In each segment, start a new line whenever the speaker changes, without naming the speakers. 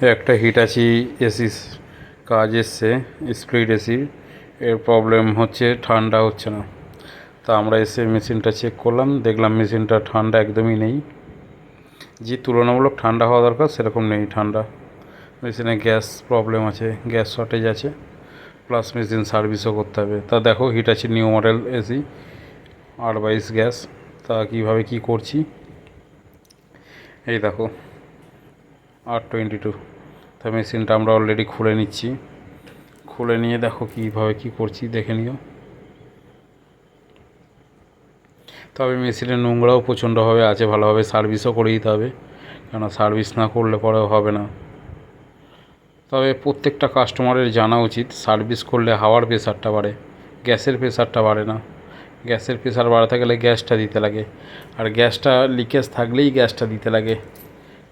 একটা Hitachi AC কাজ এসছে, স্প্লিট এসি। এর প্রবলেম হচ্ছে ঠান্ডা হচ্ছে না। তা আমরা এসে মেশিনটা চেক করলাম, দেখলাম মেশিনটা ঠান্ডা একদমই নেই। যে তুলনামূলক ঠান্ডা হওয়া দরকার সেরকম নেই ঠান্ডা। মেশিনে গ্যাস প্রবলেম আছে, গ্যাস শর্টেজ আছে, প্লাস মেশিন সার্ভিসও করতে হবে। তা দেখো Hitachi new model AC 822 gas. তা কীভাবে কি করছি এই দেখো 822। তা মেশিনটা আমরা অলরেডি খুলে নিচ্ছি। খুলে নিয়ে দেখো কীভাবে কি করছি দেখে নিও। তবে মেশিনের নোংরাও প্রচণ্ডভাবে আছে, ভালোভাবে সার্ভিসও করে দিতে হবে, কেননা সার্ভিস না করলে পরেও হবে না। তবে প্রত্যেকটা কাস্টমারের জানা উচিত সার্ভিস করলে হাওয়ার প্রেশারটা বাড়ে, গ্যাসের প্রেশারটা বাড়ে না। গ্যাসের প্রেশার বাড়াতে গেলে গ্যাসটা দিতে লাগে, আর গ্যাসটা লিকেজ থাকলেই গ্যাসটা দিতে লাগে।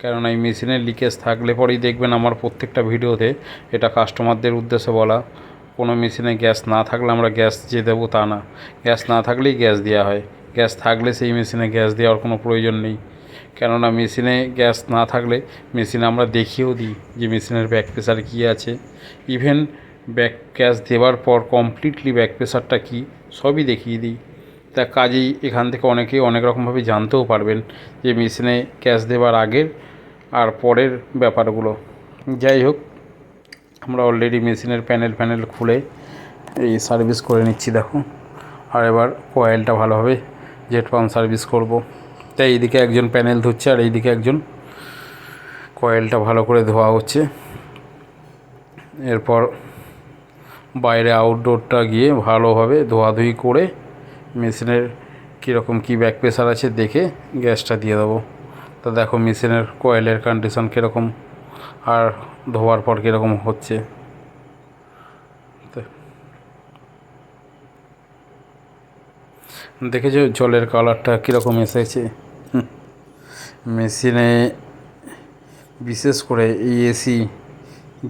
কেননা এই মেশিনের লিকেজ থাকলে পরেই দেখবেন আমার প্রত্যেকটা ভিডিওতে এটা কাস্টমারদের উদ্দেশ্যে বলা, কোনো মেশিনে গ্যাস না থাকলে আমরা গ্যাস যে দেবো তা না, গ্যাস না থাকলেই গ্যাস দেওয়া হয়। গ্যাস থাকলে সেই মেশিনে গ্যাস দেওয়ার কোনো প্রয়োজন নেই। কেননা মেশিনে গ্যাস না থাকলে মেশিনে আমরা দেখিয়েও দিই যে মেশিনের ব্যাক প্রেশার কী আছে। ইভেন ব্যাক গ্যাস দেওয়ার পর কমপ্লিটলি ব্যাক প্রেশারটা কী সবই দেখিয়ে দিই। তা কাজেই এখান থেকে অনেকেই অনেক রকমভাবে জানতেও পারবেন যে মেশিনে গ্যাস দেওয়ার আগের আর পরের ব্যাপারগুলো। যাই হোক, আমরা অলরেডি মেশিনের প্যানেল খুলে এই সার্ভিস করে নিচ্ছি দেখো। আর এবার কয়েলটা ভালোভাবে জেট পাম্প সার্ভিস করব। তাই এইদিকে একজন প্যানেল ধুচ্ছে আর এইদিকে একজন কয়েলটা ভালো করে ধোয়া হচ্ছে। এরপর বাইরে আউটডোরটা গিয়ে ভালোভাবে ধোয়াধুয়ি করে মেশিনের কীরকম কী ব্যাক প্রেশার আছে দেখে গ্যাসটা দিয়ে দেবো। তা দেখো মেশিনের কয়েলের কন্ডিশন কীরকম আর ধোয়ার পর কীরকম হচ্ছে। দেখেছো জলের কালারটা কীরকম এসেছে। মেশিনে বিশেষ করে এই এসি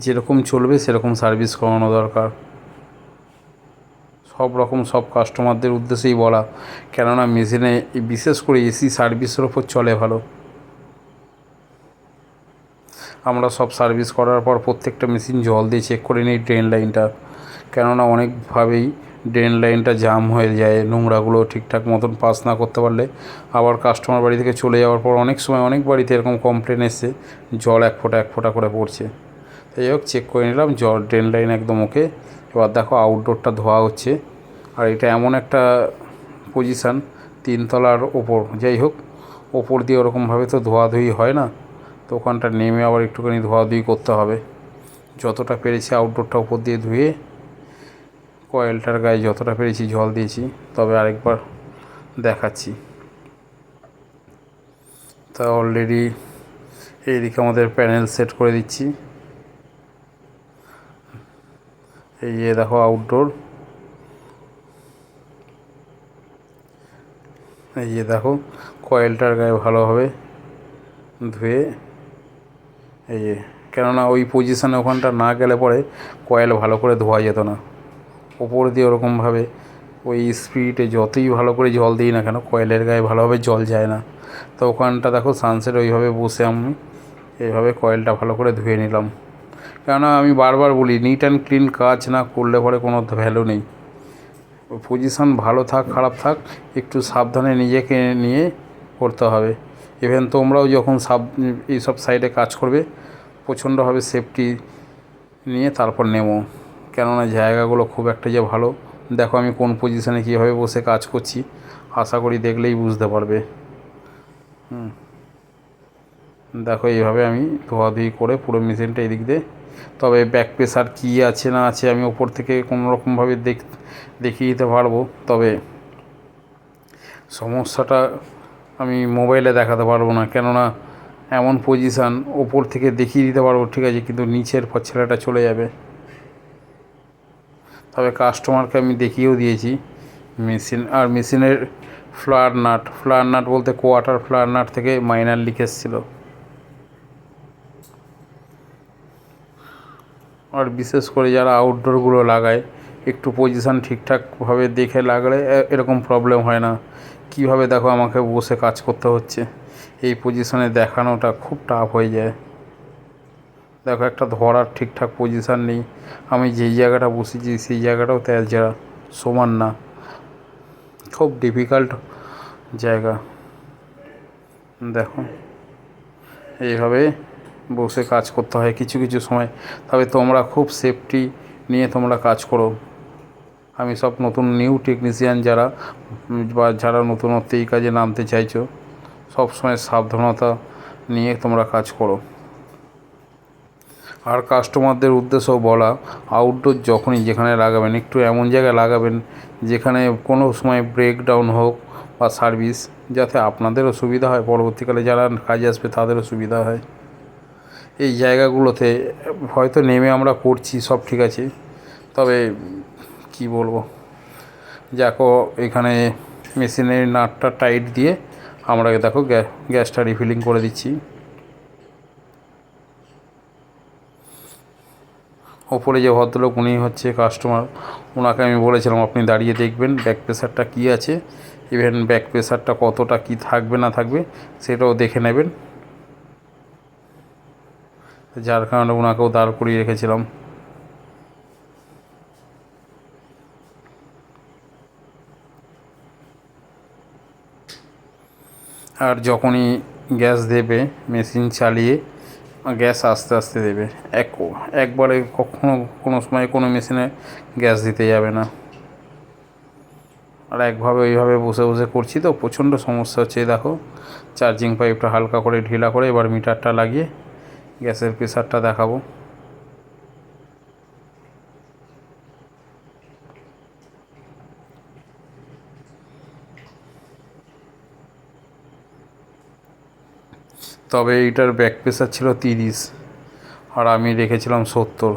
যেরকম চলবে সেরকম সার্ভিস করানো দরকার। সব কাস্টমারদের উদ্দেশ্যেই বলা, কেননা মেশিনে বিশেষ করে এসি সার্ভিসের ওপর চলে ভালো। আমরা সব সার্ভিস করার পর প্রত্যেকটা মেশিন জল দিয়ে চেক করে নিই ড্রেন লাইনটা, কেননা অনেকভাবেই ড্রেন লাইনটা জাম হয়ে যায়। নোংরাগুলো ঠিকঠাক মতন পাস না করতে পারলে আবার কাস্টমার বাড়ি থেকে চলে যাওয়ার পর অনেক সময় অনেক বাড়িতে এরকম কমপ্লেন এসছে জল এক ফোঁটা করে পড়ছে। তাই হোক চেক করে নিলাম জল ড্রেন লাইন একদম ওকে। এবার দেখো আউটডোরটা ধোয়া হচ্ছে, আর এটা এমন একটা পজিশান 3 তলার ওপর। যাই হোক, ওপর দিয়ে ওরকমভাবে তো ধোয়াধুয়ি হয় না, তো ওখানটা নেমে আবার একটুখানি ধোয়াধুয়ি করতে হবে। যতটা পেরেছি আউটডোরটা উপর দিয়ে ধুয়ে কয়েলটার গায়ে যতটা পেরেছি জল দিয়েছি। তবে আরেকবার দেখাচ্ছি। তা অলরেডি এইদিকে আমাদের প্যানেল সেট করে দিচ্ছি। এই যে দেখো আউটডোর, এই যে দেখো কয়েলটার গায়ে ভালোভাবে ধুয়ে, এই যে কেননা ওই পজিশানে ওখানটা না গেলে পরে কয়েল ভালো করে ধোয়া যেত না। ওপর দিয়ে ওরকমভাবে ওই স্পিডে যতই ভালো করে জল দিই না কেন কয়েলের গায়ে ভালোভাবে জল যায় না। তো ওখানটা দেখো সানসেট ওইভাবে বসে আমি এইভাবে কয়েলটা ভালো করে ধুয়ে নিলাম। কেননা আমি বারবার বলি নিট অ্যান্ড ক্লিন কাজ না করলে পরে কোনো ভ্যালু নেই। পজিশান ভালো থাক খারাপ থাক একটু সাবধানে নিজেকে নিয়ে করতে হবে। ইভেন তোমরাও যখন এইসব সাইডে কাজ করবে প্রচণ্ডভাবে সেফটি নিয়ে তারপর নেমো, কেননা জায়গাগুলো খুব একটা যে ভালো। দেখো আমি কোন পজিশানে কীভাবে বসে কাজ করছি, আশা করি দেখলেই বুঝতে পারবে। দেখো এইভাবে আমি ধোয়াধুয়ি করে পুরো মেশিনটা এদিক দিয়ে। তবে ব্যাক প্রেশার কী আছে না আছে আমি ওপর থেকে কোনো রকমভাবে দেখিয়ে দিতে পারবো, তবে সমস্যাটা আমি মোবাইলে দেখাতে পারবো না। কেননা এমন পজিশান ওপর থেকে দেখিয়ে দিতে পারবো ঠিক আছে, কিন্তু নিচের ছেলেটা চলে যাবে। তবে কাস্টমারকে আমি দেখিয়েও দিয়েছি মেশিনের ফ্লার নাট বলতে কোয়ার্টার ফ্লার নাট থেকে মাইনার লিকেজ ছিল। আর বিশেষ করে যারা আউটডোরগুলো লাগায় একটু পজিশান ঠিকঠাকভাবে দেখে লাগলে এরকম প্রবলেম হয় না। কিভাবে দেখো আমাকে বসে কাজ করতে হচ্ছে, এই পজিশানে দেখানোটা খুব টাফ হয়ে যায়। দেখো একটা ধরার ঠিকঠাক পজিশান নেই, আমি যেই জায়গাটা বসেছি সেই জায়গাটাও তেলঝাড়া, সমান না, খুব ডিফিকাল্ট জায়গা। দেখো এইভাবে বসে কাজ করতে হয় কিছু কিছু সময়, তবে তোমরা খুব সেফটি নিয়ে তোমরা কাজ করো। আমি সব নতুন নিউ টেকনিশিয়ান যারা বা যারা নতুনত্ব এই কাজে নামতে চাইছো, সব সময় সাবধানতা নিয়ে তোমরা কাজ করো। আর কাস্টমারদের উদ্দেশ্যেও বলা, আউটডোর যখনই যেখানে লাগাবেন একটু এমন জায়গায় লাগাবেন যেখানে কোনো সময় ব্রেকডাউন হোক বা সার্ভিস, যাতে আপনাদেরও সুবিধা হয়, পরবর্তীকালে যারা কাজে আসবে তাদেরও সুবিধা হয়। এই জায়গাগুলোতে হয়তো নেমে আমরা করছি সব ঠিক আছে, তবে কি বলবো, দেখো এখানে মেশিনের নাটটা টাইট দিয়ে আমরা দেখো গ্যাসটা রিফিলিং করে দিচ্ছি। ওপরে যে ভদ্রলোক উনি হচ্ছে কাস্টমার, ওনাকে আমি বলেছিলাম আপনি দাঁড়িয়ে দেখবেন ব্যাক প্রেসারটা কী আছে, ইভেন ব্যাক প্রেসারটা কতটা কি থাকবে না থাকবে সেটাও দেখে নেবেন, যার কারণে ওনাকেও দাঁড় করিয়ে রেখেছিলাম। আর যখনই গ্যাস দেবে মেশিন চালিয়ে গ্যাস আস্তে আস্তে দেবে, একবারে কখনো কোনো সময় কোনো মেশিনে গ্যাস দিতে যাবে না। আর একভাবে ওইভাবে বসে বসে করছি তো প্রচণ্ড সমস্যা হচ্ছে। দেখো চার্জিং পাইপটা হালকা করে ঢিলা করে এবার মিটারটা লাগিয়ে গ্যাসের প্রেসারটা দেখাবো। তবে এইটার ব্যাক প্রেসার ছিল 30 আর আমি রেখেছিলাম 70।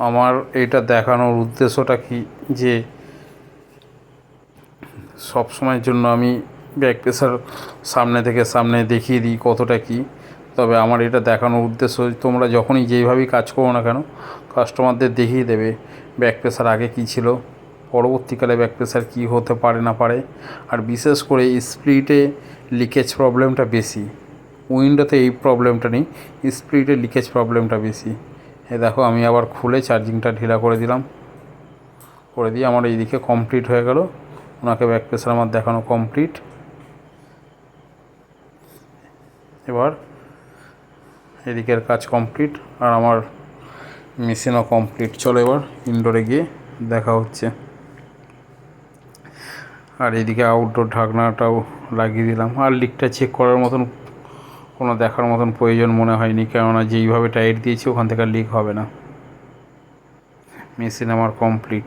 আমার এইটা দেখানোর উদ্দেশ্যটা কি, যে সব সময়ের জন্য আমি ব্যাক প্রেসার সামনে থেকে সামনে দেখিয়ে দিই কতটা কি, তবে আমার এটা দেখানোর উদ্দেশ্য তোমরা যখনই যেইভাবেই কাজ করো না কেন কাস্টমারদের দেখিয়ে দেবে ব্যাক প্রেসার আগে কী ছিল, পরবর্তীকালে ব্যাক প্রেসার কী হতে পারে না পারে। আর বিশেষ করে স্প্লিটে লিকেজ প্রবলেমটা বেশি, উইন্ডোতে এই প্রবলেমটা নেই, স্প্লিটে লিকেজ প্রবলেমটা বেশি। এ দেখো আমি আবার খুলে চার্জিংটা ঢিলা করে দিলাম, করে দিয়ে আমার এইদিকে কমপ্লিট হয়ে গেল, ওনাকে ব্যাক প্রেসার আমার দেখানো কমপ্লিট। এবার এদিকের কাজ কমপ্লিট আর আমার মেশিনও কমপ্লিট। চলো এবার ইনডোরে গিয়ে দেখা হচ্ছে। আর এদিকে আউটডোর ঢাকনাটাও লাগিয়ে দিলাম। আর লিকটা চেক করার মতন কোনো দেখার মতন প্রয়োজন মনে হয়নি, কেননা যেইভাবে টাইট দিয়েছি ওখান থেকে লিক হবে না। মেশিন আমার কমপ্লিট।